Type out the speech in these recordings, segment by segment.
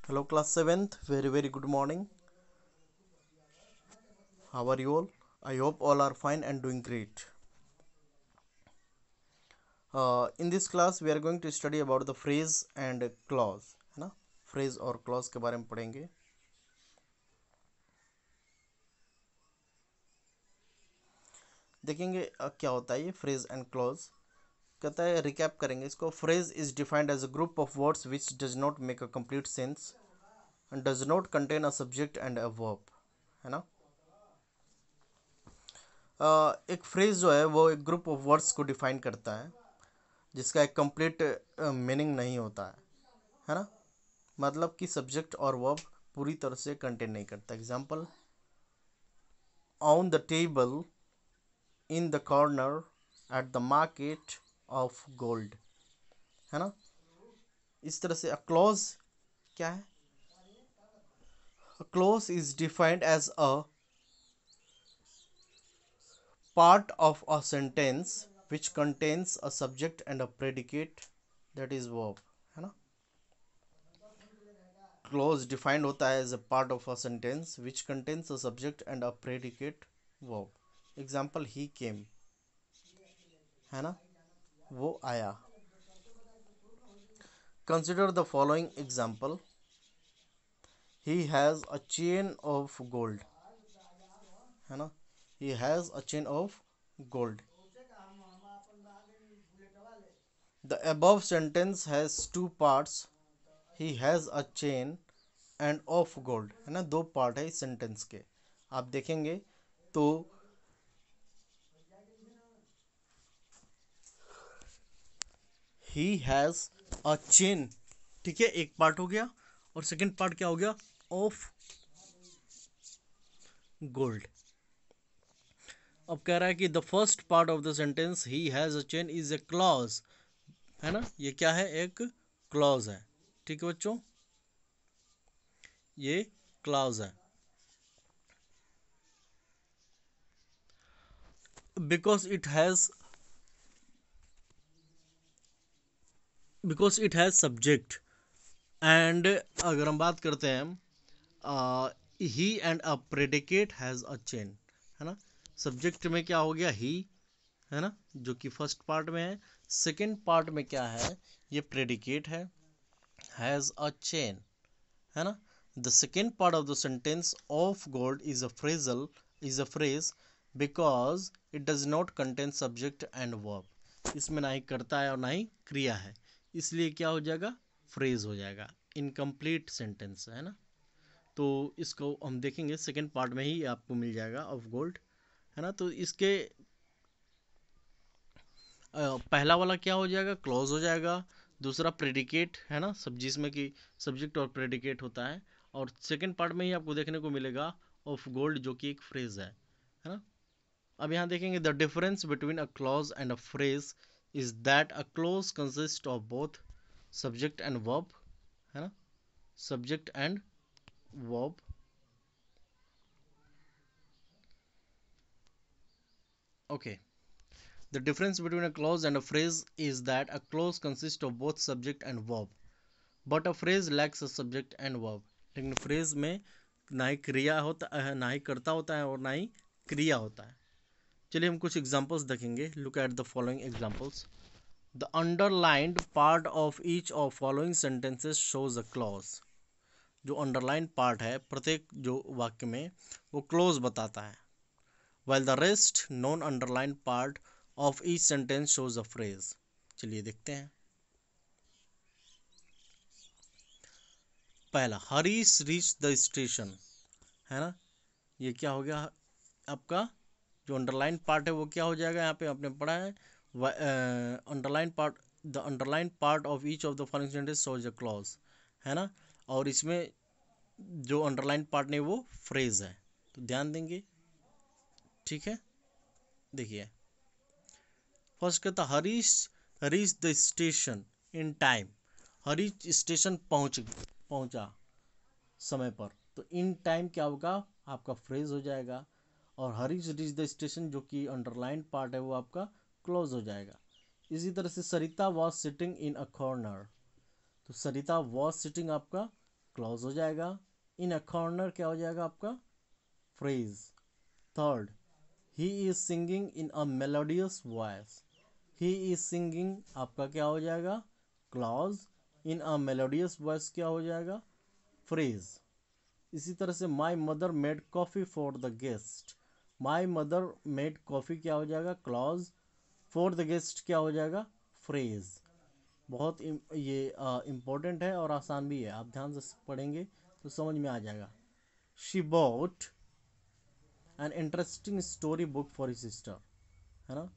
Hello, class 7th. Very good morning. How are you all? I hope all are fine and doing great. In this class, we are going to study about the phrase and clause. है ना, phrase और clause के बारे में पढ़ेंगे. देखेंगे क्या होता है ये phrase and clause. कहता है रिकैप करेंगे इसको. Phrase is defined as a group of words which does not make a complete sense and does not contain a subject and a verb. है ना. एक फ्रेज जो है वो एक ग्रुप ऑफ वर्ड्स को डिफाइन करता है जिसका एक कंप्लीट मीनिंग नहीं होता है ना. मतलब कि सब्जेक्ट और वर्ब पूरी तरह से कंटेन नहीं करता. Example, on the table, in the corner, at the market of gold. है ना. इस तरह से अ क्लॉज क्या है? A clause is defined as a part of a sentence which contains a subject and a predicate, that is verb. है ना. Close defined होता है as a part of a sentence which contains a subject and a predicate verb. Example, he came. है ना, वो आया. Consider the following example. He has a chain of gold. है ना, he has a chain of gold. The above sentence has two parts. He has a chain and of gold. है ना, दो part है इस सेंटेंस के. आप देखेंगे तो ही हैज़ अ चेन, ठीक है, एक पार्ट हो गया. और सेकंड पार्ट क्या हो गया? Of gold. अब कह रहा है कि the first part of the sentence he has a chain is a clause. है ना, ये क्या है? एक क्लॉज है. ठीक है बच्चों, ये क्लॉज है. Because it has subject. And अगर हम बात करते हैं he and a predicate has a chain. है ना, सब्जेक्ट में क्या हो गया? ही. है ना, जो कि फर्स्ट पार्ट में है. सेकंड पार्ट में क्या है? ये प्रेडिकेट है, हैज़ अ चेन. है ना. The second part of the sentence of gold is a phrase because it does not contain subject and verb. इसमें ना ही करता है और ना ही क्रिया है, इसलिए क्या हो जाएगा? फ्रेज हो जाएगा. इनकम्प्लीट सेंटेंस है ना. तो इसको हम देखेंगे सेकेंड पार्ट में ही आपको मिल जाएगा ऑफ गोल्ड. है ना, तो इसके पहला वाला क्या हो जाएगा? क्लॉज हो जाएगा. दूसरा प्रेडिकेट, है ना, सब जिसमें कि सब्जेक्ट और प्रेडिकेट होता है. और सेकंड पार्ट में ही आपको देखने को मिलेगा ऑफ गोल्ड, जो कि एक फ्रेज है ना. अब यहाँ देखेंगे the difference between a clause and a phrase is that a clause consist of both subject and verb. है ना, subject and verb. Okay. The difference between a clause and a phrase is that a clause consists of both subject and verb, but a phrase lacks a subject and verb. लेकिन phrase में ना ही क्रिया होता है, ना ही कर्ता होता है और ना ही क्रिया होता है. चलिए हम कुछ एग्जांपल्स देखेंगे. Look at the following examples. The underlined part of each of following sentences shows a clause. जो अंडरलाइन पार्ट है प्रत्येक जो वाक्य में, वो क्लोज बताता है. while the rest non underlined part of each sentence shows a phrase. चलिए देखते हैं. पहला, हरीश रीच द स्टेशन. है ना, ये क्या हो गया? आपका जो अंडरलाइन पार्ट है वो क्या हो जाएगा? यहाँ पे आपने पढ़ा है underline part, the underline part of each of the following sentence shows a clause. है ना, और इसमें जो अंडरलाइन पार्ट नहीं वो फ्रेज है, तो ध्यान देंगे. ठीक है, देखिए फर्स्ट कहता Harish reach the station in time. Harish station पहुंचा समय पर. तो इन टाइम क्या होगा? आपका फ्रेज हो जाएगा. और हरीश रीच द स्टेशन जो कि अंडरलाइन पार्ट है वो आपका क्लोज हो जाएगा. इसी तरह से Sarita was sitting in a corner. तो सरिता वॉज सिटिंग आपका क्लॉज हो जाएगा। इन अ कॉर्नर क्या हो जाएगा आपका, phrase. Third, he is singing in a melodious voice, he is singing आपका क्या हो जाएगा, clause. In a melodious voice क्या हो जाएगा, फ्रेज। इसी तरह से my mother made coffee for the guest, my mother made coffee क्या हो जाएगा, क्लॉज। फॉर द गेस्ट क्या हो जाएगा, फ्रेज। बहुत ये इम्पोर्टेंट है और आसान भी है, आप ध्यान से पढ़ेंगे तो समझ में आ जाएगा। She bought an interesting story book for his sister, है ना,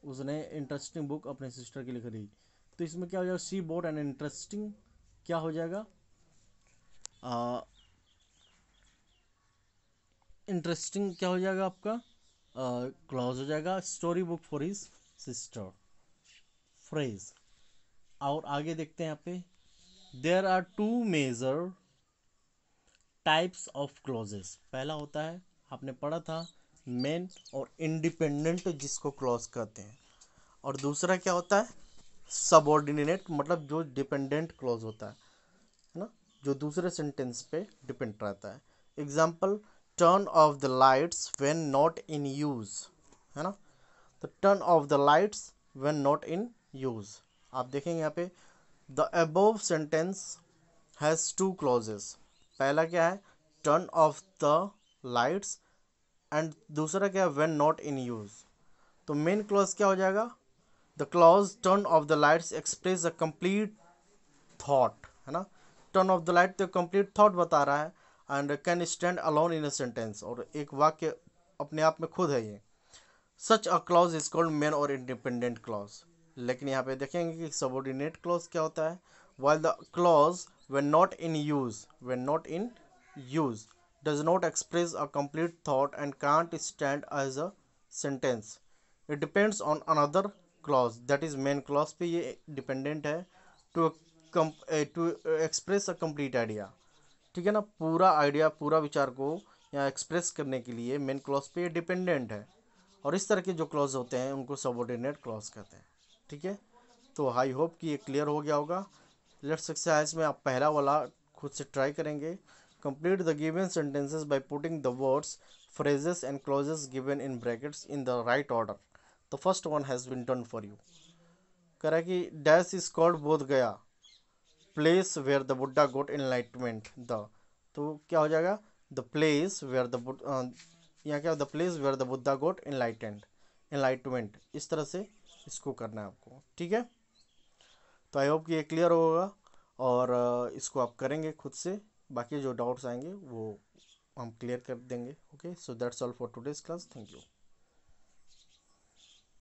उसने इंटरेस्टिंग बुक अपने सिस्टर के लिए खरीदी। तो इसमें क्या हो जाएगा, शी बॉट एन इंटरेस्टिंग क्या हो जाएगा, इंटरेस्टिंग क्या हो जाएगा आपका, क्लॉज हो जाएगा। Story book for his sister, phrase. और आगे देखते हैं यहाँ पे, there are two major types of clauses. पहला होता है, आपने पढ़ा था, मेन और इंडिपेंडेंट जिसको क्लॉज कहते हैं, और दूसरा क्या होता है, सबऑर्डिनेट, मतलब जो डिपेंडेंट क्लॉज होता है ना, जो दूसरे सेंटेंस पे डिपेंड रहता है। Example, turn off the lights when not in use, है ना, तो turn off the lights when not in use. आप देखेंगे यहाँ पे, the above sentence has two clauses. पहला क्या है, turn off the lights, and दूसरा क्या है, व्हेन नॉट इन यूज। तो मेन क्लॉज क्या हो जाएगा, the clause turn off the lights express a complete thought, है ना, टर्न ऑफ द लाइट तो कंप्लीट थॉट बता रहा है, and can stand alone in a sentence, और एक वाक्य अपने आप में खुद है ये। Such a clause is called main और इंडिपेंडेंट क्लॉज। लेकिन यहाँ पे देखेंगे कि सबऑर्डिनेट क्लॉज क्या होता है, while the clause when not in use does not express a complete thought and can't stand as a sentence, it depends on another clause, that is main clause पे ये dependent है to to express a complete idea। ठीक है ना, पूरा idea, पूरा विचार को यहाँ एक्सप्रेस करने के लिए मेन क्लॉज पे ये डिपेंडेंट है, और इस तरह के जो क्लॉज होते हैं उनको सबऑर्डिनेट क्लॉज कहते हैं। ठीक है, तो आई होप कि ये क्लियर हो गया होगा। लेट्स एक्सरसाइज में आप पहला वाला खुद से ट्राई करेंगे। Complete the given sentences by putting the words, phrases and clauses given in brackets in the right order. The first one has been done for you। कह रहा है कि dash is called Bodh Gaya, place where the Buddha got enlightenment the, तो क्या हो जाएगा, the place where the, यहाँ क्या, the place where the Buddha got enlightenment. इस तरह से इसको करना है आपको। ठीक है, तो आई होप कि ये क्लियर होगा, और इसको आप करेंगे खुद से, बाकी जो डाउट्स आएंगे वो हम क्लियर कर देंगे। Okay, so that's all for today's class, thank you.